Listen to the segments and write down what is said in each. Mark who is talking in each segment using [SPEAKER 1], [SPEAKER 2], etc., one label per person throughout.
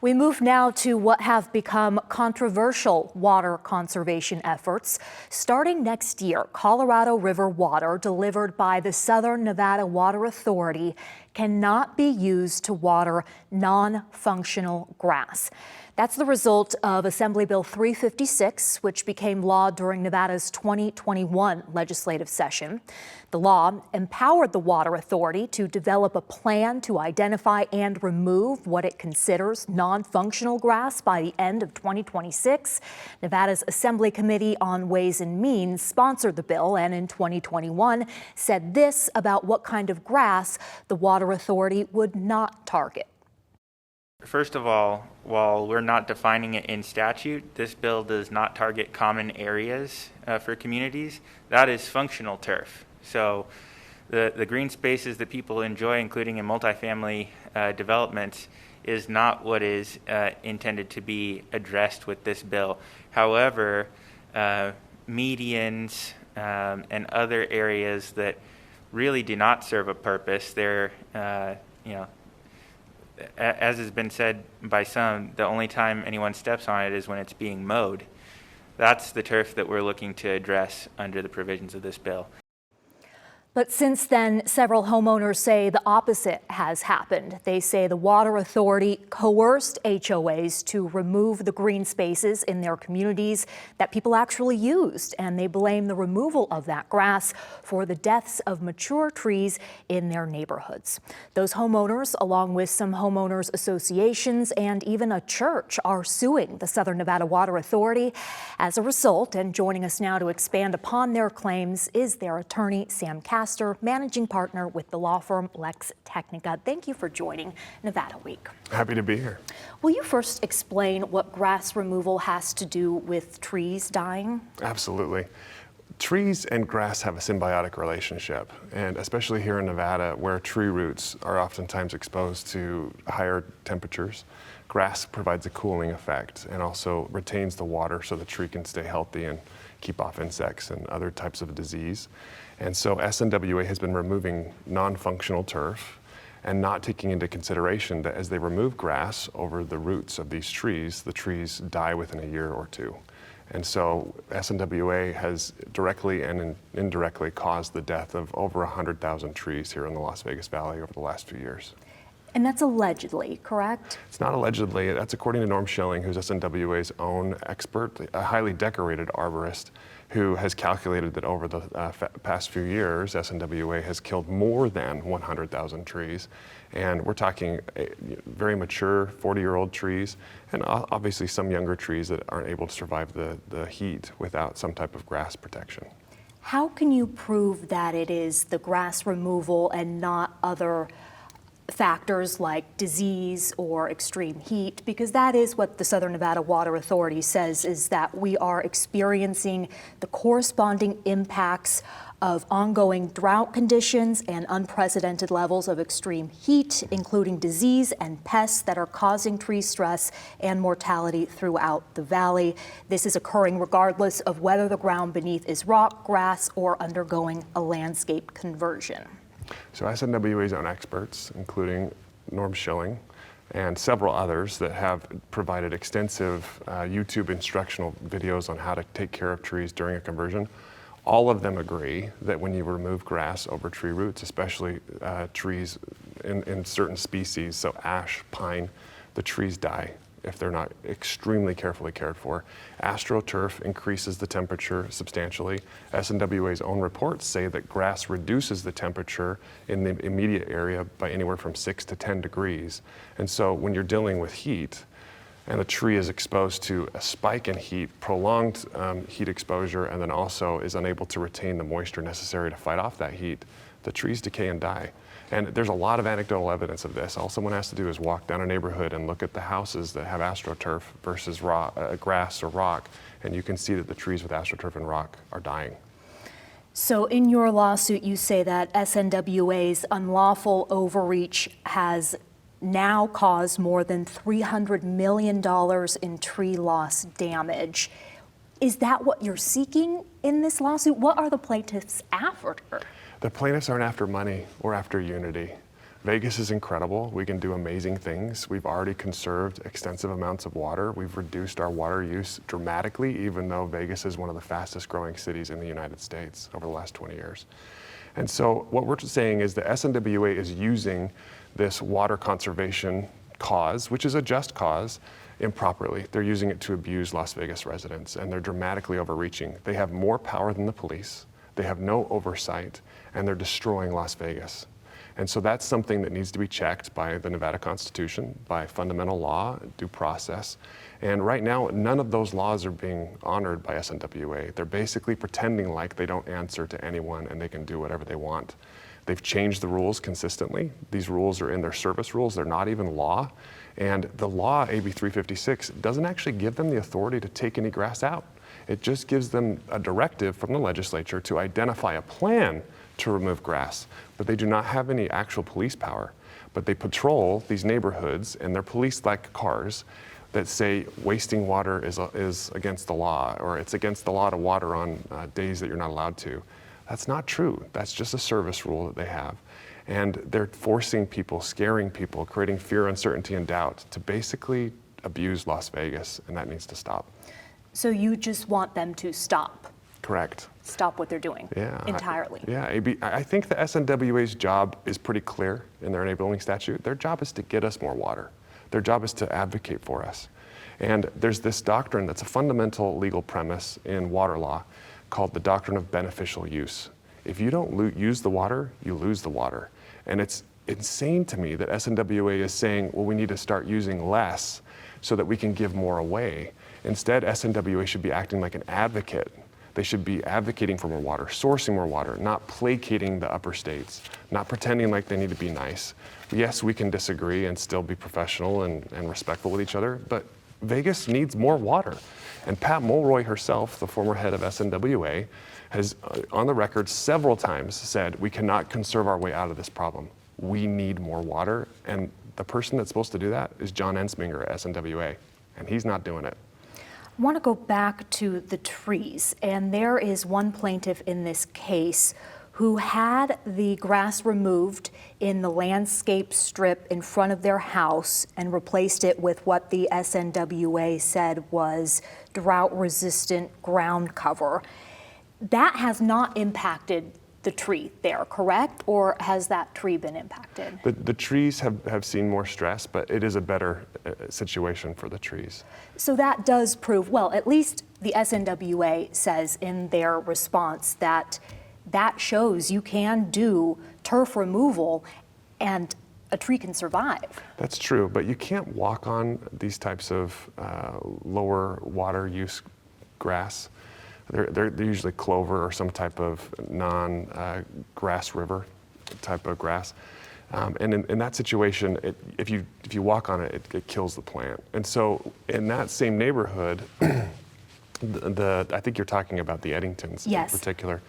[SPEAKER 1] We move now to what have become controversial water conservation efforts. Starting next year, Colorado River water delivered by the Southern Nevada Water Authority cannot be used to water non-functional grass. That's the result of Assembly Bill 356, which became law during Nevada's 2021 legislative session. The law empowered the Water Authority to develop a plan to identify and remove what it considers non-functional grass by the end of 2026. Nevada's Assembly Committee on Ways and Means sponsored the bill and in 2021 said this about what kind of grass the Water Authority would not target.
[SPEAKER 2] First of all, while we're not defining it in statute, this bill does not target common areas for communities. That is functional turf. So the green spaces that people enjoy, including in multifamily developments, is not what is intended to be addressed with this bill. However, medians and other areas that really do not serve a purpose, they're, as has been said by some, the only time anyone steps on it is when it's being mowed. That's the turf that we're looking to address under the provisions of this bill.
[SPEAKER 1] But since then, several homeowners say the opposite has happened. They say the Water Authority coerced HOAs to remove the green spaces in their communities that people actually used, and they blame the removal of that grass for the deaths of mature trees in their neighborhoods. Those homeowners, along with some homeowners associations and even a church, are suing the Southern Nevada Water Authority. As a result, and joining us now to expand upon their claims, is their attorney, Sam Castor, managing partner with the law firm Lex Technica. Thank you for joining Nevada Week.
[SPEAKER 3] Happy to be here.
[SPEAKER 1] Will you first explain what grass removal has to do with trees dying?
[SPEAKER 3] Absolutely. Trees and grass have a symbiotic relationship, and especially here in Nevada, where tree roots are oftentimes exposed to higher temperatures, grass provides a cooling effect and also retains the water so the tree can stay healthy and keep off insects and other types of disease. And so SNWA has been removing non-functional turf and not taking into consideration that as they remove grass over the roots of these trees, the trees die within a year or two. And so SNWA has directly and indirectly caused the death of over 100,000 trees here in the Las Vegas Valley over the last few years.
[SPEAKER 1] And that's allegedly, correct?
[SPEAKER 3] It's not allegedly. That's according to Norm Schilling, who's SNWA's own expert, a highly decorated arborist who has calculated that over the past few years, SNWA has killed more than 100,000 trees. And we're talking very mature 40-year-old trees and obviously some younger trees that aren't able to survive the heat without some type of grass protection.
[SPEAKER 1] How can you prove that it is the grass removal and not other factors like disease or extreme heat? Because that is what the Southern Nevada Water Authority says, is that we are experiencing the corresponding impacts of ongoing drought conditions and unprecedented levels of extreme heat, including disease and pests that are causing tree stress and mortality throughout the valley. This is occurring regardless of whether the ground beneath is rock, grass, or undergoing a landscape conversion.
[SPEAKER 3] So SNWA's own experts, including Norm Schilling and several others that have provided extensive YouTube instructional videos on how to take care of trees during a conversion, all of them agree that when you remove grass over tree roots, especially trees in certain species, so ash, pine, the trees die if they're not extremely carefully cared for. AstroTurf increases the temperature substantially. SNWA's own reports say that grass reduces the temperature in the immediate area by anywhere from 6 to 10 degrees. And so when you're dealing with heat, and the tree is exposed to a spike in heat, prolonged heat exposure, and then also is unable to retain the moisture necessary to fight off that heat, the trees decay and die. And there's a lot of anecdotal evidence of this. All someone has to do is walk down a neighborhood and look at the houses that have AstroTurf versus grass or rock, and you can see that the trees with AstroTurf and rock are dying.
[SPEAKER 1] So in your lawsuit, you say that SNWA's unlawful overreach has now caused more than $300 million in tree loss damage. Is that what you're seeking in this lawsuit? What are the plaintiffs after?
[SPEAKER 3] The plaintiffs aren't after money or after unity. Vegas is incredible. We can do amazing things. We've already conserved extensive amounts of water. We've reduced our water use dramatically, even though Vegas is one of the fastest growing cities in the United States over the last 20 years. And so what we're saying is the SNWA is using this water conservation cause, which is a just cause, improperly. They're using it to abuse Las Vegas residents, and they're dramatically overreaching. They have more power than the police. They have no oversight, and they're destroying Las Vegas. And so that's something that needs to be checked by the Nevada Constitution, by fundamental law, due process. And right now, none of those laws are being honored by SNWA. They're basically pretending like they don't answer to anyone and they can do whatever they want. They've changed the rules consistently. These rules are in their service rules. They're not even law. And the law, AB 356, doesn't actually give them the authority to take any grass out. It just gives them a directive from the legislature to identify a plan to remove grass, but they do not have any actual police power. But they patrol these neighborhoods, and they're police-like cars that say wasting water is against the law, or it's against the law to water on days that you're not allowed to. That's not true. That's just a service rule that they have. And they're forcing people, scaring people, creating fear, uncertainty, and doubt to basically abuse Las Vegas, and that needs to stop.
[SPEAKER 1] So you just want them to stop?
[SPEAKER 3] Correct.
[SPEAKER 1] Stop what they're doing entirely?
[SPEAKER 3] I think the SNWA's job is pretty clear in their enabling statute. Their job is to get us more water. Their job is to advocate for us. And there's this doctrine that's a fundamental legal premise in water law called the doctrine of beneficial use. If you don't use the water, you lose the water. And it's insane to me that SNWA is saying, well, we need to start using less so that we can give more away. Instead, SNWA should be acting like an advocate. They should be advocating for more water, sourcing more water, not placating the upper states, not pretending like they need to be nice. Yes, we can disagree and still be professional and respectful with each other, but Vegas needs more water. And Pat Mulroy herself, the former head of SNWA, has on the record several times said, we cannot conserve our way out of this problem. We need more water. And the person that's supposed to do that is John Ensminger at SNWA, and he's not doing it.
[SPEAKER 1] I want to go back to the trees, and there is one plaintiff in this case who had the grass removed in the landscape strip in front of their house and replaced it with what the SNWA said was drought-resistant ground cover. That has not impacted the tree there, correct? Or has that tree been impacted?
[SPEAKER 3] The trees have seen more stress, but it is a better situation for the trees.
[SPEAKER 1] So that does prove, well, at least the SNWA says in their response that that shows you can do turf removal and a tree can survive.
[SPEAKER 3] That's true, but you can't walk on these types of lower water use grass. They're usually clover or some type of non-grass river type of grass. And in that situation, if you walk on it, it kills the plant. And so in that same neighborhood, I think you're talking about the Eddingtons in particular.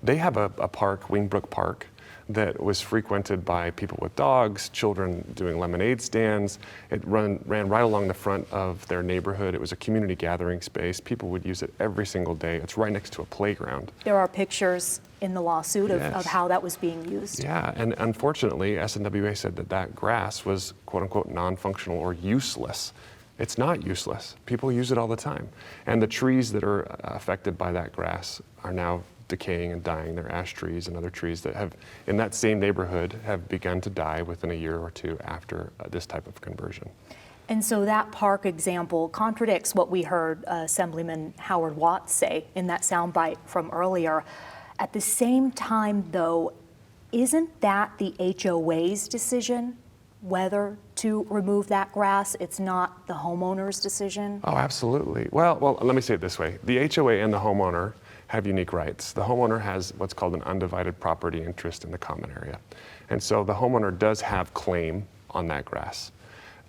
[SPEAKER 3] They have a park, Wingbrook Park, that was frequented by people with dogs, children doing lemonade stands. It ran right along the front of their neighborhood. It was a community gathering space. People would use it every single day. It's right next to a playground.
[SPEAKER 1] There are pictures in the lawsuit of how that was being used.
[SPEAKER 3] Yeah, and unfortunately, SNWA said that grass was quote unquote non-functional or useless. It's not useless. People use it all the time. And the trees that are affected by that grass are now decaying and dying. They're ash trees and other trees that have, in that same neighborhood, have begun to die within a year or two after this type of conversion.
[SPEAKER 1] And so that park example contradicts what we heard Assemblyman Howard Watts say in that soundbite from earlier. At the same time, though, isn't that the HOA's decision whether to remove that grass? It's not the homeowner's decision?
[SPEAKER 3] Oh, absolutely. Well, let me say it this way. The HOA and the homeowner have unique rights. The homeowner has what's called an undivided property interest in the common area. And so the homeowner does have claim on that grass.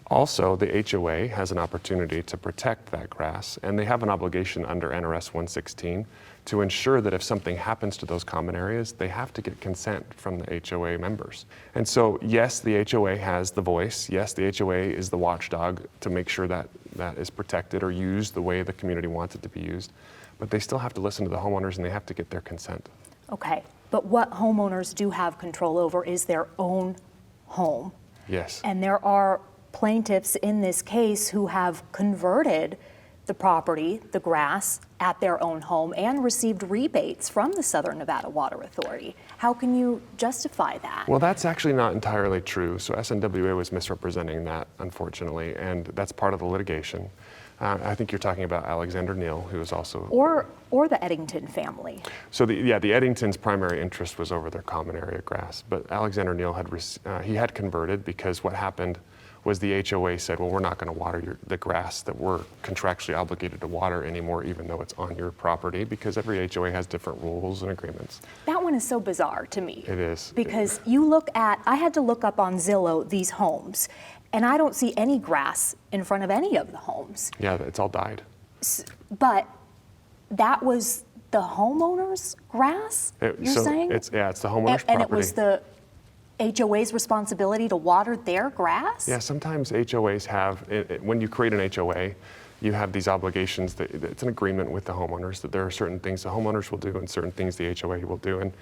[SPEAKER 3] Also, the HOA has an opportunity to protect that grass, and they have an obligation under NRS 116 to ensure that if something happens to those common areas, they have to get consent from the HOA members. And so, yes, the HOA has the voice. Yes, the HOA is the watchdog to make sure that that is protected or used the way the community wants it to be used. But they still have to listen to the homeowners and they have to get their consent.
[SPEAKER 1] Okay, but what homeowners do have control over is their own home.
[SPEAKER 3] Yes.
[SPEAKER 1] And there are plaintiffs in this case who have converted the property, the grass, at their own home and received rebates from the Southern Nevada Water Authority. How can you justify that?
[SPEAKER 3] Well, that's actually not entirely true. So SNWA was misrepresenting that, unfortunately, and that's part of the litigation. I think you're talking about Alexander Neal, who is also...
[SPEAKER 1] Or the Eddington family.
[SPEAKER 3] So the Eddington's primary interest was over their common area grass, but Alexander Neal had converted because what happened was the HOA said, well, we're not going to water the grass that we're contractually obligated to water anymore, even though it's on your property, because every HOA has different rules and agreements.
[SPEAKER 1] That one is so bizarre to me.
[SPEAKER 3] It is.
[SPEAKER 1] Because I had to look up on Zillow these homes, and I don't see any grass in front of any of the homes.
[SPEAKER 3] Yeah, it's all died.
[SPEAKER 1] But that was the homeowner's grass, you're saying?
[SPEAKER 3] It's the homeowner's property.
[SPEAKER 1] And it was the HOA's responsibility to water their grass?
[SPEAKER 3] Yeah, sometimes HOAs have, when you create an HOA, you have these obligations that it's an agreement with the homeowners that there are certain things the homeowners will do and certain things the HOA will do. And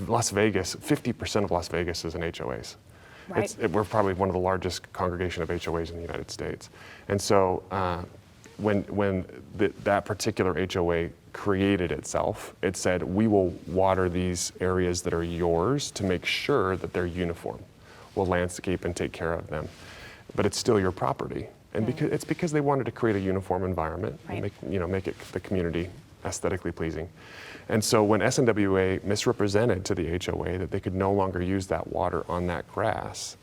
[SPEAKER 3] Las Vegas, 50% of Las Vegas is in HOAs.
[SPEAKER 1] Right.
[SPEAKER 3] We're probably one of the largest congregation of HOAs in the United States. And so when that particular HOA created itself, it said, we will water these areas that are yours to make sure that they're uniform. We'll landscape and take care of them. But it's still your property. And because they wanted to create a uniform environment,
[SPEAKER 1] right.
[SPEAKER 3] and make it the community aesthetically pleasing. And so when SNWA misrepresented to the HOA that they could no longer use that water on that grass,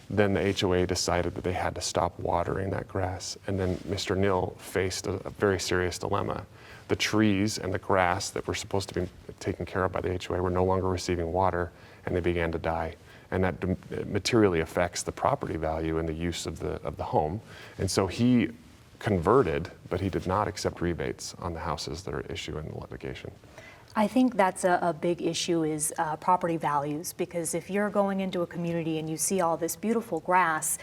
[SPEAKER 3] then the HOA decided that they had to stop watering that grass. And then Mr. Neal faced a very serious dilemma. The trees and the grass that were supposed to be taken care of by the HOA were no longer receiving water, and they began to die. And that materially affects the property value and the use of the home. And so he converted, but he did not accept rebates on the houses that are issued in the litigation.
[SPEAKER 1] I think that's a big issue is property values, because if you're going into a community and you see all this beautiful grass,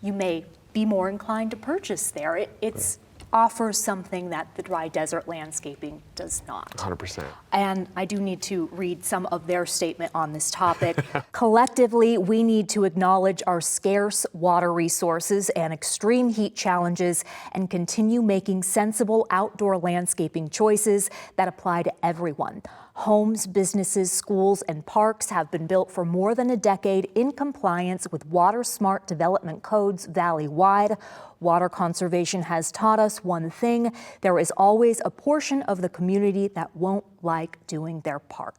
[SPEAKER 1] you may be more inclined to purchase there. It offers something that the dry desert landscaping does not.
[SPEAKER 3] 100%.
[SPEAKER 1] And I do need to read some of their statement on this topic. Collectively, we need to acknowledge our scarce water resources and extreme heat challenges and continue making sensible outdoor landscaping choices that apply to everyone. Homes, businesses, schools, and parks have been built for more than a decade in compliance with water smart development codes valley-wide. Water conservation has taught us one thing: there is always a portion of the community that won't like doing their part.